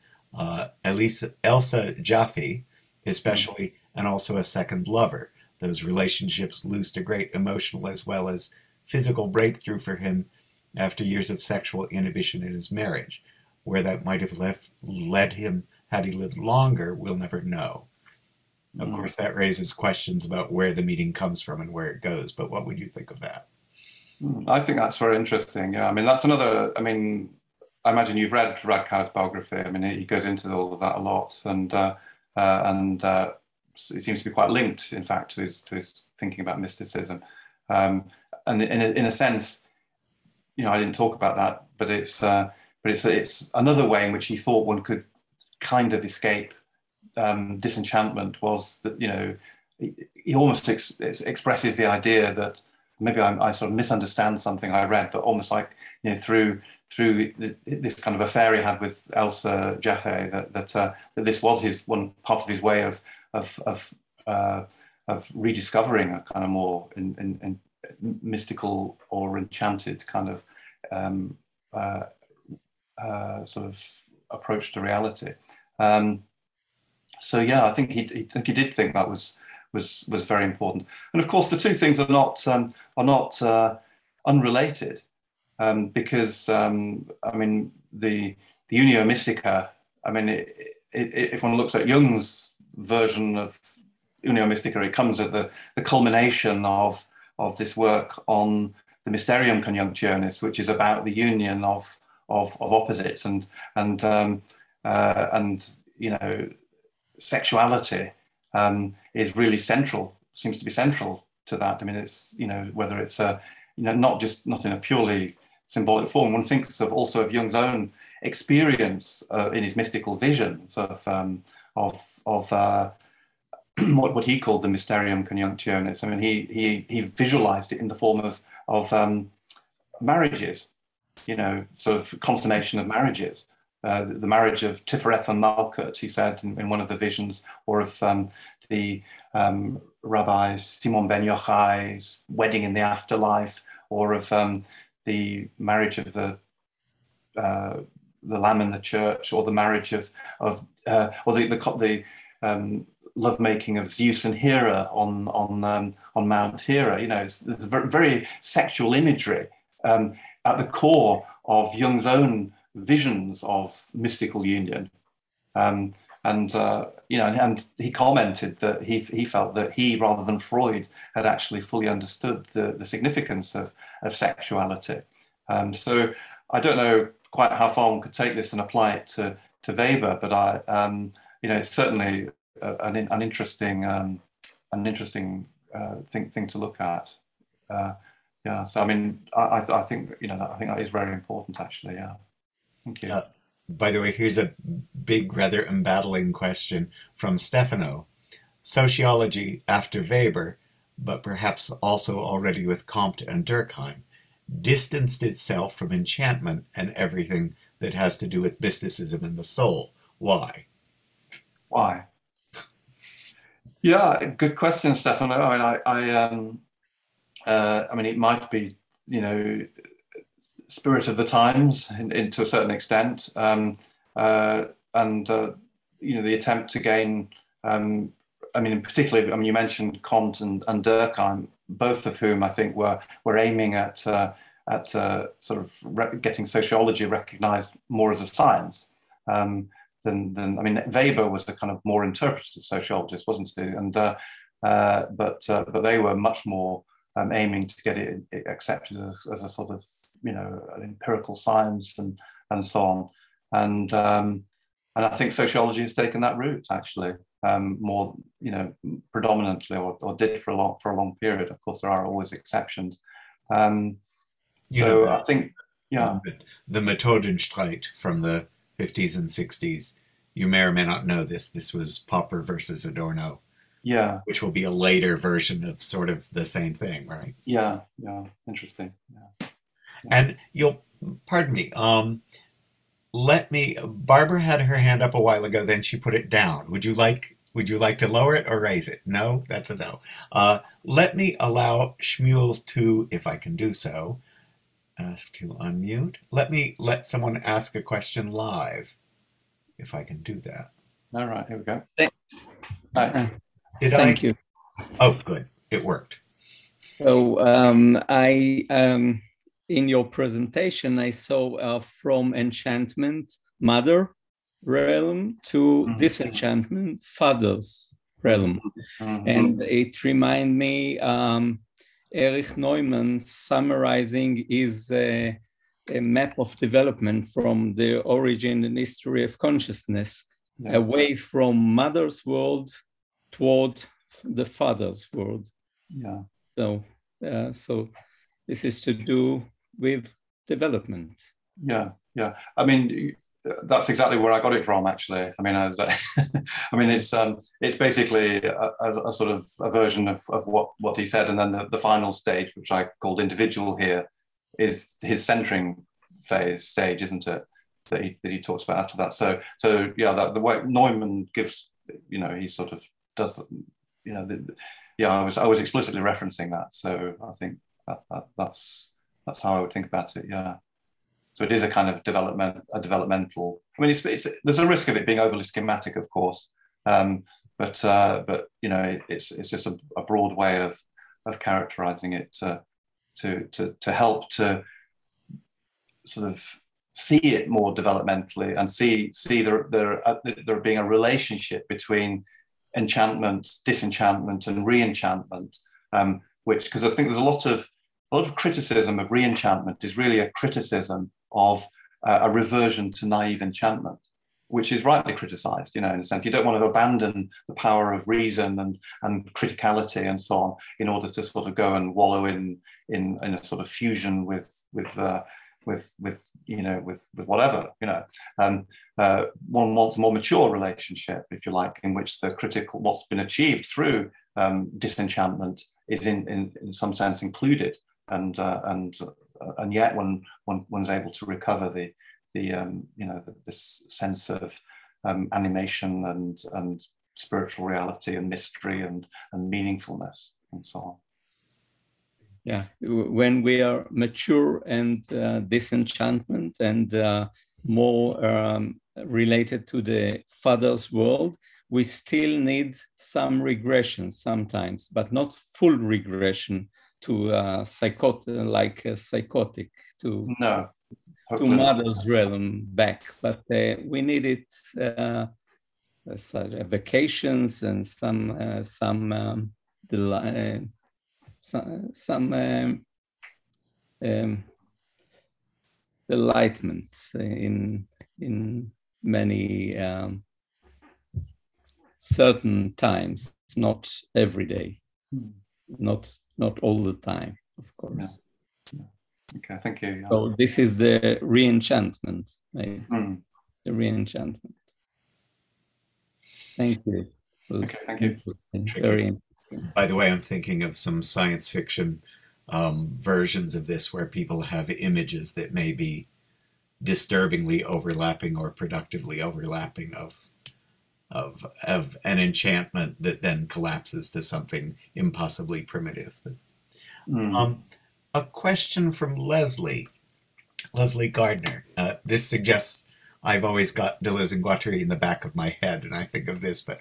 Elsa Jaffe, especially, and also a second lover. Those relationships loosed a great emotional as well as physical breakthrough for him after years of sexual inhibition in his marriage. Where that might have led him had he lived longer, we'll never know. Of course, that raises questions about where the meaning comes from and where it goes, but what would you think of that? I think that's very interesting. Yeah, I mean, that's another, I mean, I imagine you've read Radkow's biography. I mean, he goes into all of that a lot, and it seems to be quite linked, in fact, to his thinking about mysticism. And in a sense, I didn't talk about that, but it's another way in which he thought one could kind of escape disenchantment, was that he almost expresses the idea that maybe I sort of misunderstand something I read, but almost like through this kind of affair he had with Elsa Jaffe, that this was one part of his way of rediscovering a kind of more in mystical or enchanted kind of sort of approach to reality. So yeah, I think he did think that was very important. And of course, the two things are not unrelated, because I mean the unio mystica. I mean, if one looks at Jung's version of unio mystica, it comes at the culmination of this work on the Mysterium Coniunctionis, which is about the union of opposites, and sexuality is really central, seems to be central to that. I mean, it's whether it's not in a purely symbolic form. One thinks also of Jung's own experience in his mystical visions of what he called the Mysterium Coniunctionis. I mean, he visualized it in the form of marriages, sort of consummation of marriages. The marriage of Tiferet and Malkut, he said in one of the visions, or of the Rabbi Simon Ben Yochai's wedding in the afterlife, or of the marriage of the Lamb in the church, or the marriage or the lovemaking of Zeus and Hera on Mount Hera. There's very, very sexual imagery at the core of Jung's own visions of mystical union, and and he commented that he felt that he, rather than Freud, had actually fully understood the significance of sexuality. So I don't know quite how far one could take this and apply it to Weber, but it's certainly an interesting thing to look at. So I mean, I think that is very important, actually. Yeah, thank you. By the way, here's a big, rather embattling question from Stephano. Sociology after Weber, but perhaps also already with Comte and Durkheim, distanced itself from enchantment and everything that has to do with mysticism and the soul. Why? Why? Yeah, good question, Stephano. I mean, it might be, spirit of the times to a certain extent, the attempt to gain. In particular, you mentioned Comte and Durkheim, both of whom I think were aiming at sort of getting sociology recognized more as a science than Weber was a kind of more interpretative sociologist, wasn't he? And but they were much more aiming to get it accepted as a sort of an empirical science and so on. And I think sociology has taken that route, actually, more predominantly, or did for a long period. Of course, there are always exceptions. I think, the Methodenstreit from the 50s and 60s. You may or may not know this. This was Popper versus Adorno. Yeah. Which will be a later version of sort of the same thing, right? Yeah. Interesting. Yeah. And pardon me, Barbara had her hand up a while ago, then she put it down. Would you like to lower it or raise it? No, that's a no. Let me allow Shmuel to, if I can do so, ask to unmute. Let someone ask a question live, if I can do that. All right, here we go. Hi. Thank you. Oh, good. It worked. So in your presentation, I saw from enchantment, mother realm, to disenchantment, father's realm. And it reminded me, Erich Neumann summarizing is a map of development from the origin and history of consciousness, away from mother's world toward the father's world. Yeah. So this is to do with development. Yeah. I mean, that's exactly where I got it from, actually. I mean, it's basically a sort of a version of what he said, and then the final stage, which I called individual here, is his centering stage, isn't it? That he talks about after that. So that the way Neumann gives, he sort of does, I was explicitly referencing that. So I think that's how I would think about it. Yeah. So it is a kind of developmental. I mean, there's a risk of it being overly schematic, of course, but it's just a broad way of characterizing it to help to sort of see it more developmentally and see there being a relationship between enchantment, disenchantment, and re-enchantment, because I think there's a lot of criticism of re-enchantment is really a criticism of a reversion to naive enchantment, which is rightly criticized, in a sense. You don't want to abandon the power of reason and criticality and so on in order to sort of go and wallow in a sort of fusion with whatever, one wants a more mature relationship, if you like, in which the critical, what's been achieved through disenchantment is in some sense included, and yet when one's able to recover this sense of animation and spiritual reality and mystery and meaningfulness and so on. Yeah, when we are mature and disenchantment and more related to the father's world, we still need some regression sometimes, but not full regression to psychotic, to mother's realm back. But we need it vacations and some delightment in many certain times, not every day, not all the time, of course. Yeah. Okay, thank you. Yeah. So this is the re-enchantment, maybe. The re-enchantment. Thank you. Okay, thank you. Very interesting. By the way, I'm thinking of some science fiction versions of this where people have images that may be disturbingly overlapping or productively overlapping of an enchantment that then collapses to something impossibly primitive. A question from Leslie Gardner. This suggests I've always got Deleuze and Guattari in the back of my head, and I think of this, but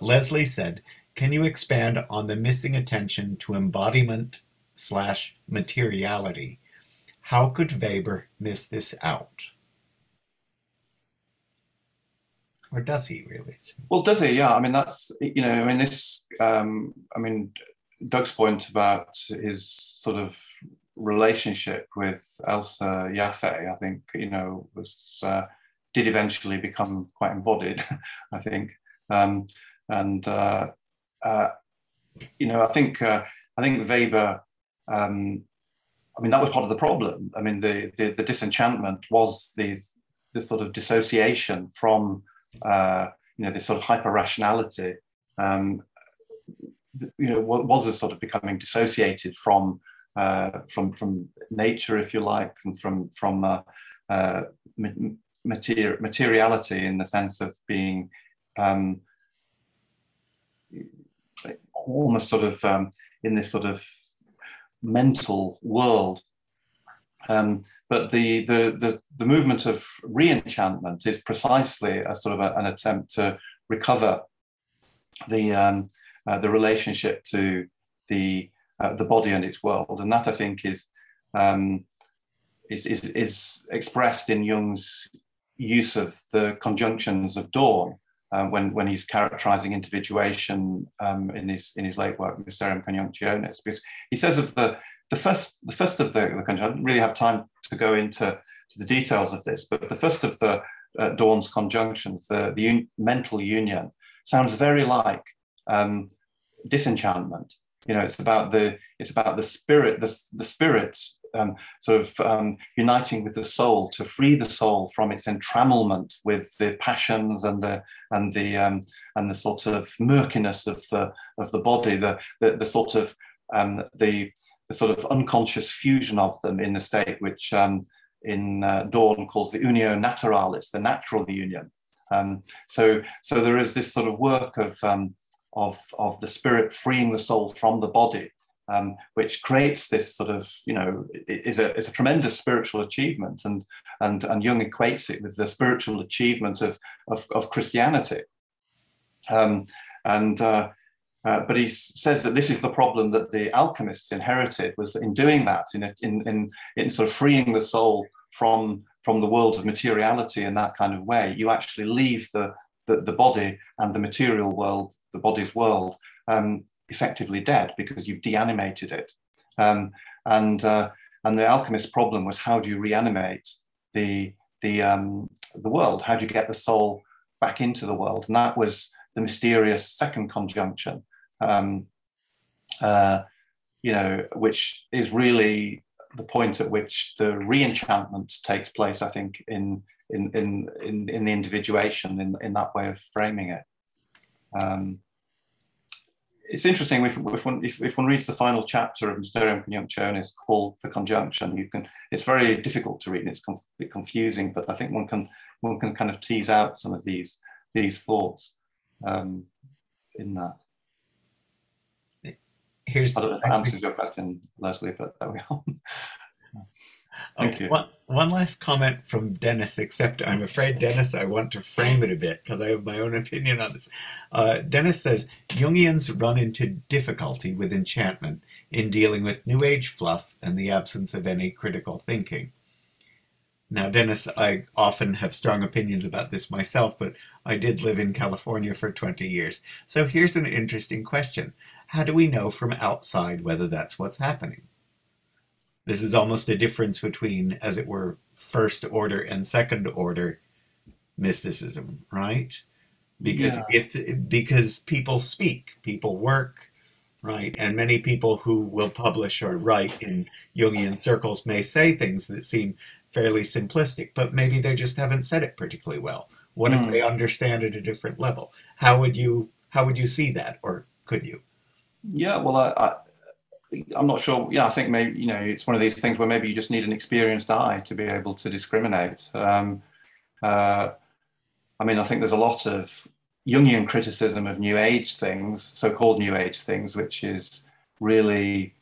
Leslie said, can you expand on the missing attention to embodiment/materiality? How could Weber miss this out? Or does he really? Well, does he? Yeah. I mean, that's, Doug's point about his sort of relationship with Elsa Yaffe, I think, did eventually become quite embodied, I think. I think Weber, that was part of the problem. I mean, the disenchantment was this sort of dissociation from, this sort of hyper-rationality, was a sort of becoming dissociated from nature, if you like, and from materiality, in the sense of being almost sort of in this sort of mental world. But the movement of re-enchantment is precisely a sort of an attempt to recover the relationship to the body and its world, and that, I think, is expressed in Jung's use of the conjunctions of dawn when he's characterizing individuation in his late work, Mysterium Coniunctionis, because he says of the first of the conjunctions, I don't really have time to go into the details of this, but the first of the dawn's conjunctions, the mental union, sounds very like disenchantment. It's about the spirit, the spirit uniting with the soul to free the soul from its entrammelment with the passions and the sort of murkiness of the body, the sort of unconscious fusion of them in the state which in Dawn calls the unio naturalis, the natural union. So there is this sort of work of the spirit freeing the soul from the body, which creates this sort of, is a tremendous spiritual achievement, and Jung equates it with the spiritual achievement of Christianity. But he says that this is the problem that the alchemists inherited, was in doing that, in sort of freeing the soul from the world of materiality in that kind of way. You actually leave the body and the material world, the body's world, effectively dead, because you've deanimated it. And the alchemist's problem was, how do you reanimate the world? How do you get the soul back into the world? And that was the mysterious second conjunction, which is really the point at which the re-enchantment takes place, I think, in the individuation, in that way of framing it. It's interesting, if one reads the final chapter of Mysterium Coniunctionis called The Conjunction, it's very difficult to read, it's a bit confusing, but I think one can kind of tease out some of these thoughts in that. I don't know if that answers your question, Leslie, but there we go. Thank you. One last comment from Dennis, except I'm afraid, Dennis, I want to frame it a bit because I have my own opinion on this. Dennis says, Jungians run into difficulty with enchantment in dealing with New Age fluff and the absence of any critical thinking. Now, Dennis, I often have strong opinions about this myself, but I did live in California for 20 years. So here's an interesting question. How do we know from outside whether that's what's happening? This is almost a difference between, as it were, first order and second order mysticism, right? Because because people speak, people work, right? And many people who will publish or write in Jungian circles may say things that seem fairly simplistic, but maybe they just haven't said it particularly well. What if they understand at a different level? How would you see that, or could you? Yeah, well, I'm not sure. I think maybe, it's one of these things where maybe you just need an experienced eye to be able to discriminate. I mean, I think there's a lot of Jungian criticism of New Age things, so-called New Age things, which is really,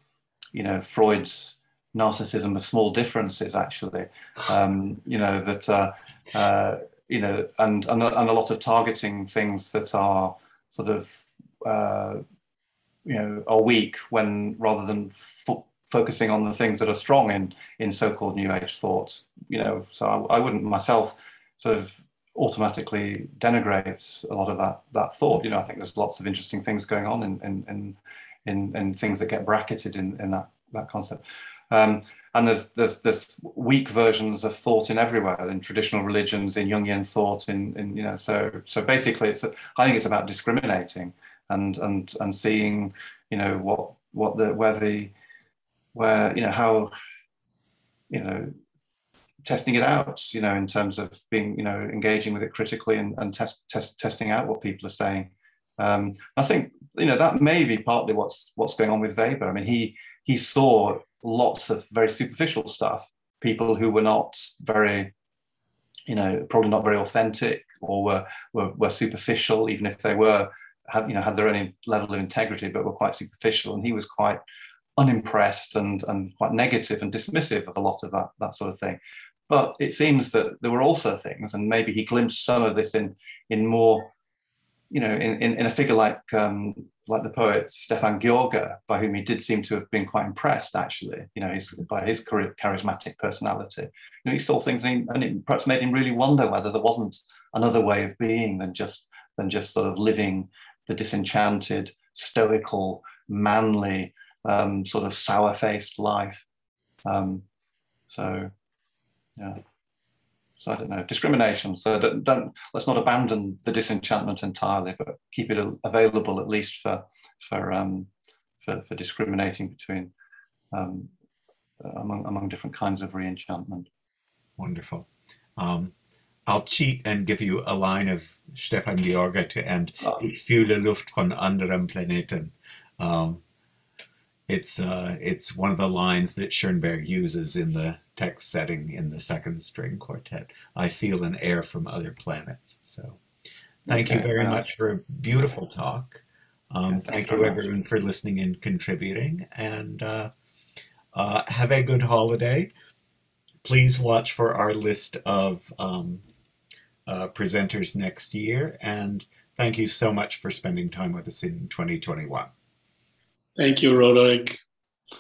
Freud's narcissism of small differences, actually. And a lot of targeting things that are sort of, are weak when rather than focusing on the things that are strong in so-called New Age thought. So I wouldn't myself sort of automatically denigrate a lot of that thought. I think there's lots of interesting things going on in things that get bracketed in that concept. And there's weak versions of thought in everywhere, in traditional religions, in Jungian thought, so basically I think it's about discriminating and seeing, how testing it out, in terms of being, engaging with it critically and testing out what people are saying. I think, that may be partly what's going on with Weber. I mean, he saw lots of very superficial stuff, people who were not very, probably not very authentic, or were superficial, even if they had their own level of integrity, but were quite superficial. And he was quite unimpressed and quite negative and dismissive of a lot of that sort of thing. But it seems that there were also things, and maybe he glimpsed some of this in more, in a figure like the poet Stefan George, by whom he did seem to have been quite impressed, actually, by his charismatic personality. He saw things, and it perhaps made him really wonder whether there wasn't another way of being than just sort of living the disenchanted, stoical, manly, sort of sour-faced life. So I don't know, discrimination. So let's not abandon the disenchantment entirely, but keep it available at least for discriminating between among different kinds of re-enchantment. Wonderful. I'll cheat and give you a line of Stefan George to end. Ich fühle Luft von anderen Planeten. It's one of the lines that Schoenberg uses in the text setting in the second string quartet. I feel an air from other planets. So thank you very much for a beautiful talk. Thank you everyone for listening and contributing, and have a good holiday. Please watch for our list of presenters next year, and thank you so much for spending time with us in 2021. Thank you, Roderick.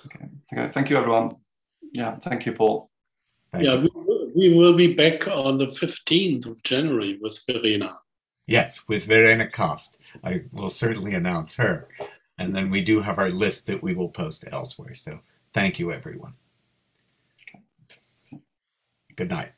Okay. Thank you, everyone. Yeah, thank you, Paul. Thank you. We will be back on the 15th of January with Verena. Yes, with Verena Kast. I will certainly announce her. And then we do have our list that we will post elsewhere. So thank you, everyone. Good night.